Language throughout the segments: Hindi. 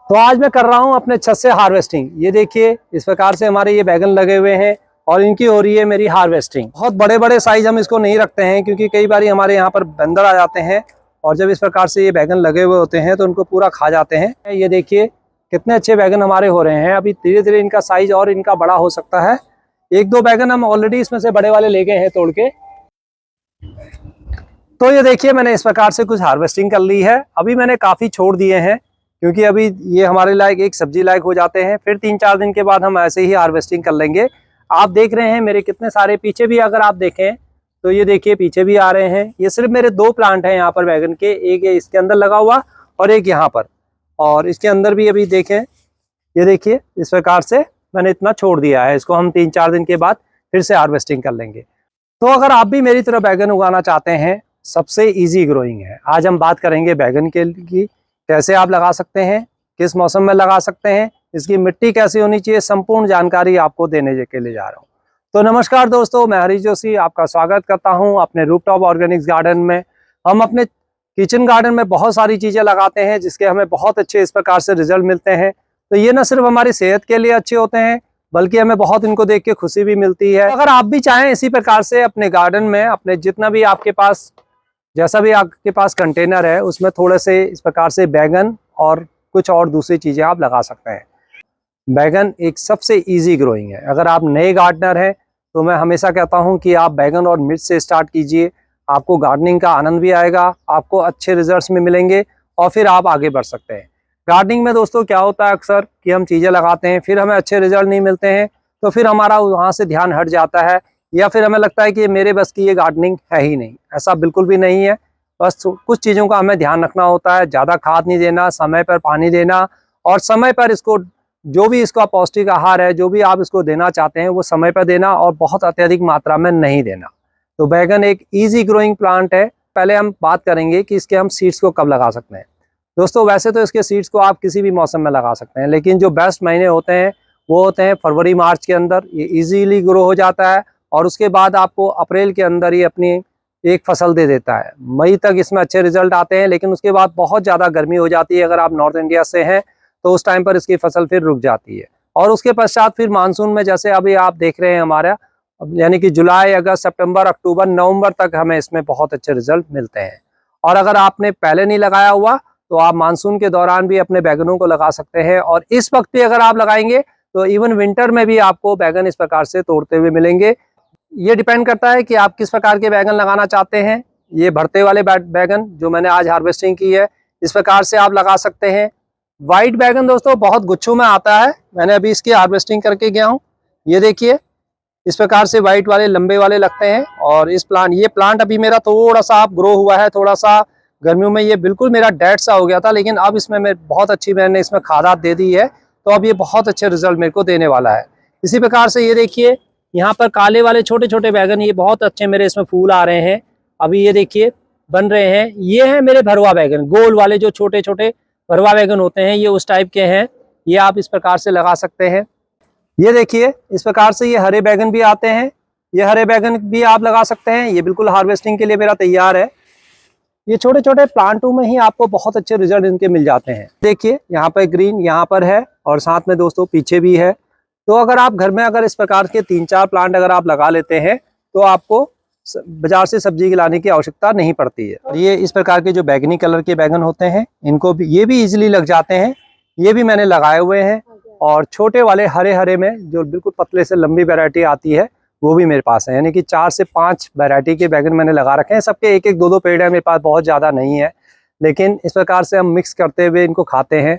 तो आज मैं कर रहा हूं अपने छत से हार्वेस्टिंग। ये देखिए इस प्रकार से हमारे ये बैगन लगे हुए हैं और इनकी हो रही है मेरी हार्वेस्टिंग। बहुत बड़े बड़े साइज हम इसको नहीं रखते हैं क्योंकि कई बार हमारे यहाँ पर बंदर आ जाते हैं और जब इस प्रकार से ये बैगन लगे हुए होते हैं तो उनको पूरा खा जाते हैं। ये देखिए कितने अच्छे बैगन हमारे हो रहे हैं। अभी धीरे धीरे इनका साइज और इनका बड़ा हो सकता है। एक दो बैगन हम ऑलरेडी इसमें से बड़े वाले ले गए हैं तोड़ के। तो ये देखिए मैंने इस प्रकार से कुछ हार्वेस्टिंग कर ली है। अभी मैंने काफ़ी छोड़ दिए हैं क्योंकि अभी ये हमारे लायक एक सब्जी लायक हो जाते हैं। फिर 3-4 दिन के बाद हम ऐसे ही हार्वेस्टिंग कर लेंगे। आप देख रहे हैं मेरे कितने सारे पीछे भी अगर आप देखें तो ये देखिए पीछे भी आ रहे हैं। ये सिर्फ मेरे 2 प्लांट हैं यहाँ पर बैगन के, एक इसके अंदर लगा हुआ और एक यहाँ पर, और इसके अंदर भी अभी देखें। ये देखिए इस प्रकार से मैंने इतना छोड़ दिया है। इसको हम 3-4 दिन के बाद फिर से हार्वेस्टिंग कर लेंगे। तो अगर आप भी मेरी तरह बैगन उगाना चाहते हैं, सबसे इजी ग्रोइंग है। आज हम बात करेंगे बैगन के की कैसे आप लगा सकते हैं, किस मौसम में लगा सकते हैं, इसकी मिट्टी कैसी होनी चाहिए, संपूर्ण जानकारी आपको देने के लिए जा रहा हूं। तो नमस्कार दोस्तों, मैं हरीश जोशी आपका स्वागत करता हूं अपने रूफटॉप ऑर्गेनिक्स गार्डन में। हम अपने किचन गार्डन में बहुत सारी चीज़ें लगाते हैं जिसके हमें बहुत अच्छे इस प्रकार से रिजल्ट मिलते हैं। तो ये न सिर्फ हमारी सेहत के लिए अच्छे होते हैं बल्कि हमें बहुत इनको देख के खुशी भी मिलती है। अगर आप भी चाहें इसी प्रकार से अपने गार्डन में, अपने जितना भी आपके पास, जैसा भी आपके पास कंटेनर है उसमें थोड़े से इस प्रकार से बैगन और कुछ और दूसरी चीज़ें आप लगा सकते हैं। बैगन एक सबसे इजी ग्रोइंग है। अगर आप नए गार्डनर हैं तो मैं हमेशा कहता हूं कि आप बैगन और मिर्च से स्टार्ट कीजिए। आपको गार्डनिंग का आनंद भी आएगा, आपको अच्छे रिजल्ट्स में मिलेंगे और फिर आप आगे बढ़ सकते हैं। गार्डनिंग में दोस्तों क्या होता है अक्सर कि हम चीज़ें लगाते हैं, फिर हमें अच्छे रिजल्ट नहीं मिलते हैं तो फिर हमारा वहाँ से ध्यान हट जाता है या फिर हमें लगता है कि मेरे बस की ये गार्डनिंग है ही नहीं। ऐसा बिल्कुल भी नहीं है। बस कुछ चीज़ों का हमें ध्यान रखना होता है। ज़्यादा खाद नहीं देना, समय पर पानी देना और समय पर इसको जो भी इसका पौष्टिक आहार है, जो भी आप इसको देना चाहते हैं वो समय पर देना और बहुत अत्यधिक मात्रा में नहीं देना। तो बैगन एक ईजी ग्रोइंग प्लांट है। पहले हम बात करेंगे कि इसके हम सीड्स को कब लगा सकते हैं। दोस्तों वैसे तो इसके सीड्स को आप किसी भी मौसम में लगा सकते हैं, लेकिन जो बेस्ट महीने होते हैं वो होते हैं फरवरी मार्च के अंदर। ये इजीली ग्रो हो जाता है और उसके बाद आपको अप्रैल के अंदर ही अपनी एक फसल दे देता है। मई तक इसमें अच्छे रिजल्ट आते हैं, लेकिन उसके बाद बहुत ज़्यादा गर्मी हो जाती है। अगर आप नॉर्थ इंडिया से हैं तो उस टाइम पर इसकी फसल फिर रुक जाती है और उसके पश्चात फिर मानसून में, जैसे अभी आप देख रहे हैं हमारा, यानी कि जुलाई, अगस्त, सितंबर, अक्टूबर, नवंबर तक हमें इसमें बहुत अच्छे रिजल्ट मिलते हैं। और अगर आपने पहले नहीं लगाया हुआ तो आप मानसून के दौरान भी अपने बैगनों को लगा सकते हैं और इस वक्त भी अगर आप लगाएंगे तो इवन विंटर में भी आपको बैगन इस प्रकार से तोड़ते हुए मिलेंगे। ये डिपेंड करता है कि आप किस प्रकार के बैगन लगाना चाहते हैं। ये भरते वाले बैगन जो मैंने आज हार्वेस्टिंग की है, इस प्रकार से आप लगा सकते हैं। वाइट बैगन दोस्तों बहुत गुच्छों में आता है। मैंने अभी इसकी हार्वेस्टिंग करके गया हूँ। ये देखिए इस प्रकार से वाइट वाले लंबे वाले लगते हैं। और ये प्लांट अभी मेरा थोड़ा सा आप ग्रो हुआ है। थोड़ा सा गर्मियों में ये बिल्कुल मेरा डेड सा हो गया था, लेकिन अब इसमें मैं बहुत अच्छी, मैंने इसमें खादात दे दी है तो अब ये बहुत अच्छे रिजल्ट मेरे को देने वाला है। इसी प्रकार से ये देखिए यहाँ पर काले वाले छोटे छोटे बैगन, ये बहुत अच्छे मेरे इसमें फूल आ रहे हैं। अभी ये देखिए बन रहे हैं। ये हैं मेरे भरवा बैगन, गोल वाले जो छोटे छोटे भरवा बैगन होते हैं, ये उस टाइप के हैं। ये आप इस प्रकार से लगा सकते हैं। ये देखिए इस प्रकार से ये हरे बैगन भी आते हैं। ये हरे बैगन भी आप लगा सकते हैं। ये बिल्कुल हार्वेस्टिंग के लिए मेरा तैयार है। ये छोटे छोटे प्लांटों में ही आपको बहुत अच्छे रिजल्ट इनके मिल जाते हैं। देखिए यहाँ पर ग्रीन यहाँ पर है और साथ में दोस्तों पीछे भी है। तो अगर आप घर में अगर इस प्रकार के 3-4 प्लांट अगर आप लगा लेते हैं तो आपको बाजार से सब्जी की लाने की आवश्यकता नहीं पड़ती है। और ये इस प्रकार के जो बैगनी कलर के बैगन होते हैं, इनको भी, ये भी इजीली लग जाते हैं। ये भी मैंने लगाए हुए हैं। और छोटे वाले हरे हरे में जो बिल्कुल पतले से लंबी वैरायटी आती है वो भी मेरे पास है। यानी कि 4 से 5 वैरायटी के बैगन मैंने लगा रखे हैं। सबके एक एक दो पेड़ है मेरे पास, बहुत ज़्यादा नहीं है, लेकिन इस प्रकार से हम मिक्स करते हुए इनको खाते हैं।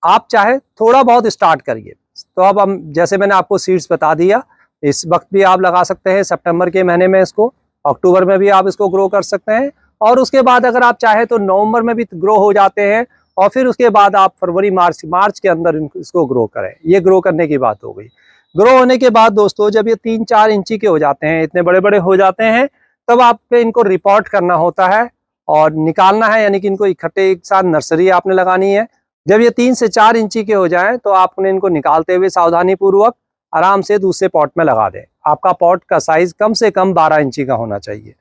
आप चाहे थोड़ा बहुत स्टार्ट करिए। तो अब हम, जैसे मैंने आपको सीड्स बता दिया, इस वक्त भी आप लगा सकते हैं सितंबर के महीने में इसको, अक्टूबर में भी आप इसको ग्रो कर सकते हैं और उसके बाद अगर आप चाहे तो नवंबर में भी ग्रो हो जाते हैं और फिर उसके बाद आप फरवरी मार्च के अंदर इसको ग्रो करें। ये ग्रो करने की बात हो गई। ग्रो होने के बाद दोस्तों जब ये 3-4 इंची के हो जाते हैं, इतने बड़े बड़े हो जाते हैं, तब आपको इनको रिपोर्ट करना होता है और निकालना है। यानी कि इनको इकट्ठे एक साथ नर्सरी आपने लगानी है। जब ये 3 से 4 इंची के हो जाएं तो आपने इनको निकालते हुए सावधानी पूर्वक आराम से दूसरे पॉट में लगा दें। आपका पॉट का साइज कम से कम 12 इंची का होना चाहिए।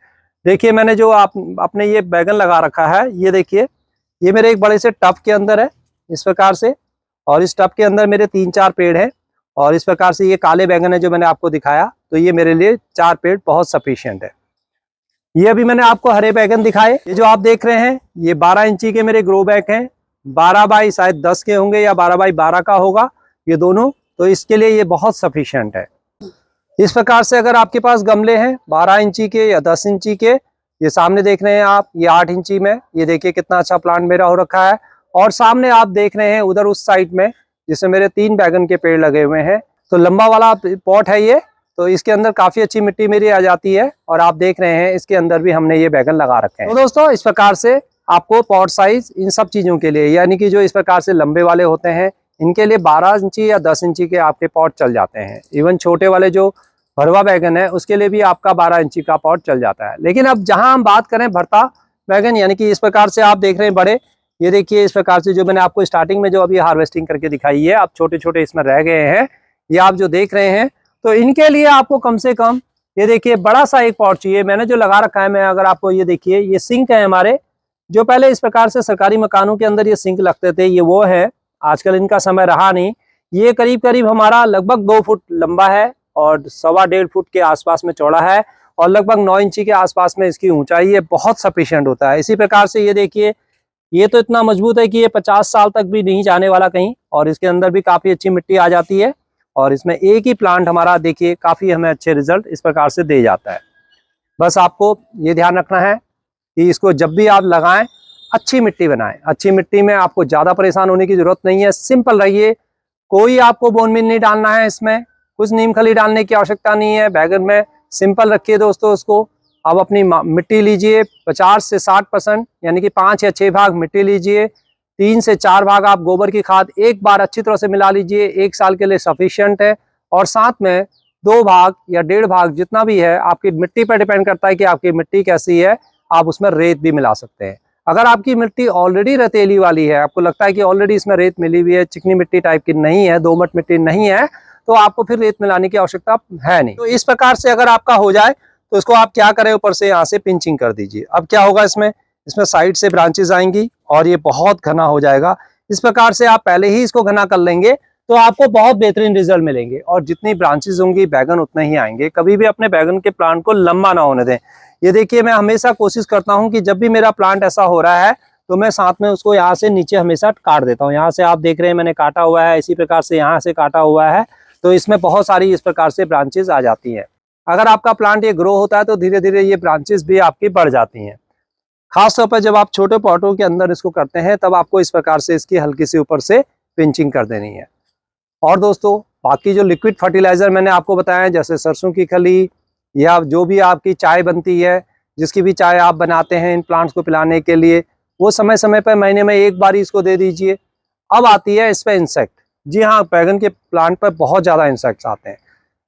देखिए मैंने जो अपने ये बैगन लगा रखा है, ये देखिए ये मेरे एक बड़े से टब के अंदर है। इस प्रकार से और इस टब के अंदर मेरे 3-4 पेड़ हैं और इस प्रकार से ये काले बैंगन है जो मैंने आपको दिखाया, तो ये मेरे लिए 4 पेड़ बहुत सफिशिएंट है। ये अभी मैंने आपको हरे बैगन दिखाए। ये जो आप देख रहे हैं ये 12 इंची के मेरे ग्रो बैग हैं, 12 बाई शायद 10 के होंगे या 12 बाई 12 का होगा ये दोनों, तो इसके लिए ये बहुत सफिशिएंट है। इस प्रकार से अगर आपके पास गमले हैं 12 इंची के या 10 इंची के, ये सामने देख रहे हैं आप, ये 8 इंची में, ये देखिए कितना अच्छा प्लांट मेरा हो रखा है। और सामने आप देख रहे हैं उधर उस साइड में जिसमें मेरे 3 बैगन के पेड़ लगे हुए हैं, तो लंबा वाला पॉट है ये, तो इसके अंदर काफी अच्छी मिट्टी मेरी आ जाती है। और आप देख रहे हैं इसके अंदर भी हमने ये बैगन लगा रखे हैं। तो दोस्तों इस प्रकार से आपको पॉट साइज इन सब चीजों के लिए, यानी कि जो इस प्रकार से लंबे वाले होते हैं इनके लिए 12 इंची या 10 इंची के आपके पॉट चल जाते हैं। इवन छोटे वाले जो भरवा बैगन है उसके लिए भी आपका 12 इंची का पॉट चल जाता है। लेकिन अब जहां हम बात करें भरता बैगन, यानी कि इस प्रकार से आप देख रहे हैं बड़े, ये देखिए इस प्रकार से जो मैंने आपको स्टार्टिंग में जो अभी हार्वेस्टिंग करके दिखाई है, आप छोटे छोटे इसमें रह गए हैं, ये आप जो देख रहे हैं, तो इनके लिए आपको कम से कम ये देखिए बड़ा सा एक पॉट चाहिए। मैंने जो लगा रखा है, मैं अगर आपको ये देखिए, ये सिंक है हमारे, जो पहले इस प्रकार से सरकारी मकानों के अंदर ये सिंक लगते थे, ये वो है, आजकल इनका समय रहा नहीं। ये करीब करीब हमारा लगभग 2 फुट लंबा है और 1.25 फुट के आसपास में चौड़ा है और लगभग 9 इंची के आसपास में इसकी ऊंचाई, ये बहुत सफिशिएंट होता है। इसी प्रकार से ये देखिए, ये तो इतना मजबूत है कि ये 50 साल तक भी नहीं जाने वाला कहीं, और इसके अंदर भी काफी अच्छी मिट्टी आ जाती है। और इसमें एक ही प्लांट हमारा देखिए काफी हमें अच्छे रिजल्ट इस प्रकार से दे जाता है। बस आपको ये ध्यान रखना है कि इसको जब भी आप लगाएं अच्छी मिट्टी बनाएं। अच्छी मिट्टी में आपको ज्यादा परेशान होने की जरूरत नहीं है, सिंपल रहिए, कोई आपको बोन मील नहीं डालना है, इसमें कुछ नीम खली डालने की आवश्यकता नहीं है। बैगन में सिंपल रखिए दोस्तों उसको। अब अपनी मिट्टी लीजिए 50 से 60%, यानी कि 5 या 6 भाग मिट्टी लीजिए, 3 से 4 भाग आप गोबर की खाद एक बार अच्छी तरह से मिला लीजिए, 1 साल के लिए सफिशिएंट है। और साथ में 2 भाग या 1.5 भाग जितना भी है, आपकी मिट्टी पर डिपेंड करता है कि आपकी मिट्टी कैसी है, आप उसमें रेत भी मिला सकते हैं। अगर आपकी मिट्टी ऑलरेडी रेतीली वाली है, आपको लगता है कि ऑलरेडी इसमें रेत मिली हुई है, चिकनी मिट्टी टाइप की नहीं है, दोमट मिट्टी नहीं है, तो आपको फिर रेत मिलाने की आवश्यकता है नहीं। तो इस प्रकार से अगर आपका हो जाए तो इसको आप क्या करें, ऊपर से यहाँ से पिंचिंग कर दीजिए। अब क्या होगा, इसमें साइड से ब्रांचेस आएंगी और ये बहुत घना हो जाएगा। इस प्रकार से आप पहले ही इसको घना कर लेंगे तो आपको बहुत बेहतरीन रिजल्ट मिलेंगे, और जितनी ब्रांचेस होंगी बैगन उतने ही आएंगे। कभी भी अपने बैगन के प्लांट को लंबा ना होने दें। ये देखिए, मैं हमेशा कोशिश करता हूँ कि जब भी मेरा प्लांट ऐसा हो रहा है तो मैं साथ में उसको यहाँ से नीचे हमेशा काट देता हूँ। यहाँ से आप देख रहे हैं मैंने काटा हुआ है, इसी प्रकार से यहाँ से काटा हुआ है, तो इसमें बहुत सारी इस प्रकार से ब्रांचेस आ जाती हैं। अगर आपका प्लांट ये ग्रो होता है तो धीरे धीरे ये ब्रांचेस भी आपकी बढ़ जाती हैं। खासतौर पर जब आप छोटे पॉटों के अंदर इसको करते हैं तब आपको इस प्रकार से इसकी हल्की सी ऊपर से पिंचिंग कर देनी है। और दोस्तों बाकी जो लिक्विड फर्टिलाइजर मैंने आपको बताया, जैसे सरसों की खली या जो भी आपकी चाय बनती है, जिसकी भी चाय आप बनाते हैं इन प्लांट्स को पिलाने के लिए, वो समय समय पर महीने में एक बार इसको दे दीजिए। अब आती है इस पर इंसेक्ट। जी हाँ, बैगन के प्लांट पर बहुत ज़्यादा इंसेक्ट्स आते हैं।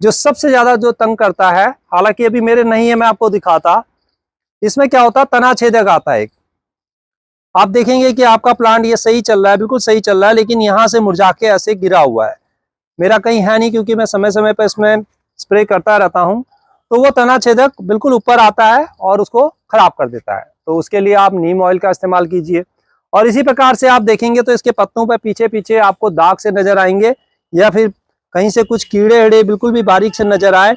जो सबसे ज़्यादा जो तंग करता है, हालांकि अभी मेरे नहीं है, मैं आपको दिखाता, इसमें क्या होता है, तना छेदक आता है एक। आप देखेंगे कि आपका प्लांट ये सही चल रहा है, बिल्कुल सही चल रहा है, लेकिन यहाँ से मुरझा के ऐसे गिरा हुआ है। मेरा कहीं है नहीं, क्योंकि मैं समय समय पर इसमें स्प्रे करता रहता हूँ, तो वो तना छेदक बिल्कुल ऊपर आता है और उसको खराब कर देता है। तो उसके लिए आप नीम ऑयल का इस्तेमाल कीजिए। और इसी प्रकार से आप देखेंगे तो इसके पत्तों पर पीछे पीछे आपको दाग से नजर आएंगे, या फिर कहीं से कुछ कीड़े हड़े बिल्कुल भी बारीक से नजर आए।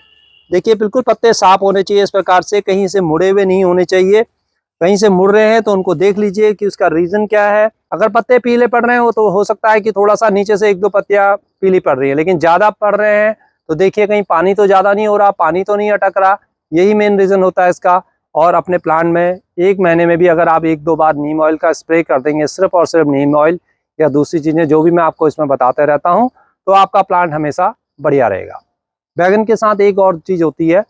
देखिए बिल्कुल पत्ते साफ होने चाहिए इस प्रकार से, कहीं से मुड़े हुए नहीं होने चाहिए। कहीं से मुड़ रहे हैं तो उनको देख लीजिए कि उसका रीजन क्या है। अगर पत्ते पीले पड़ रहे हो तो हो सकता है कि थोड़ा सा नीचे से 1-2 पत्तियां पीली पड़ रही है, लेकिन ज्यादा पड़ रहे हैं तो देखिए कहीं पानी तो ज्यादा नहीं हो रहा, पानी तो नहीं अटक रहा, यही मेन रीजन होता है इसका। और अपने प्लांट में 1 महीने में भी अगर आप 1-2 बार नीम ऑयल का स्प्रे कर देंगे, सिर्फ और सिर्फ नीम ऑयल या दूसरी चीजें जो भी मैं आपको इसमें बताते रहता हूँ, तो आपका प्लांट हमेशा बढ़िया रहेगा। बैगन के साथ एक और चीज होती है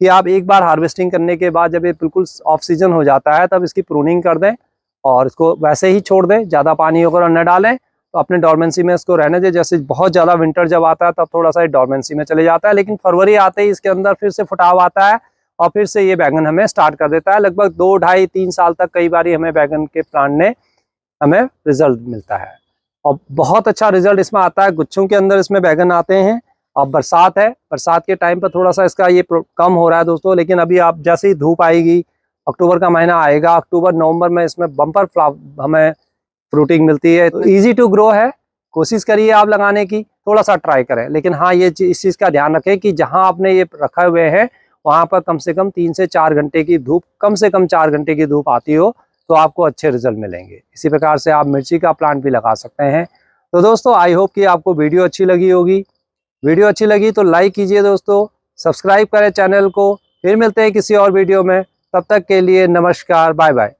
कि आप एक बार हार्वेस्टिंग करने के बाद जब ये बिल्कुल ऑफ सीजन हो जाता है तब इसकी प्रूनिंग कर दें और इसको वैसे ही छोड़ दें, ज़्यादा पानी वगैरह न डालें, तो अपने डॉर्मेंसी में इसको रहने दें। जैसे बहुत ज़्यादा विंटर जब आता है तब थोड़ा सा डॉर्मेंसी में चले जाता है, लेकिन फरवरी आते ही इसके अंदर फिर से फुटाव आता है और फिर से ये बैगन हमें स्टार्ट कर देता है। लगभग 2, 2.5, 3 साल तक कई बार हमें बैगन के प्लांट ने हमें रिजल्ट मिलता है और बहुत अच्छा रिजल्ट इसमें आता है। गुच्छों के अंदर इसमें बैगन आते हैं। अब बरसात है, बरसात के टाइम पर थोड़ा सा इसका ये कम हो रहा है दोस्तों, लेकिन अभी आप जैसे ही धूप आएगी, अक्टूबर का महीना आएगा, अक्टूबर नवंबर में इसमें बम्पर हमें फ्रूटिंग मिलती है। तो इजी टू ग्रो है, कोशिश करिए आप लगाने की, थोड़ा सा ट्राई करें। लेकिन हाँ, ये इस चीज़ का ध्यान रखें कि जहाँ आपने ये रखे हुए हैं वहाँ पर कम से कम 3 से 4 घंटे की धूप, कम से कम 4 घंटे की धूप आती हो, तो आपको अच्छे रिजल्ट मिलेंगे। इसी प्रकार से आप मिर्ची का प्लांट भी लगा सकते हैं। तो दोस्तों, आई होप कि आपको वीडियो अच्छी लगी होगी। वीडियो अच्छी लगी तो लाइक कीजिए दोस्तों, सब्सक्राइब करें चैनल को। फिर मिलते हैं किसी और वीडियो में, तब तक के लिए नमस्कार, बाय बाय।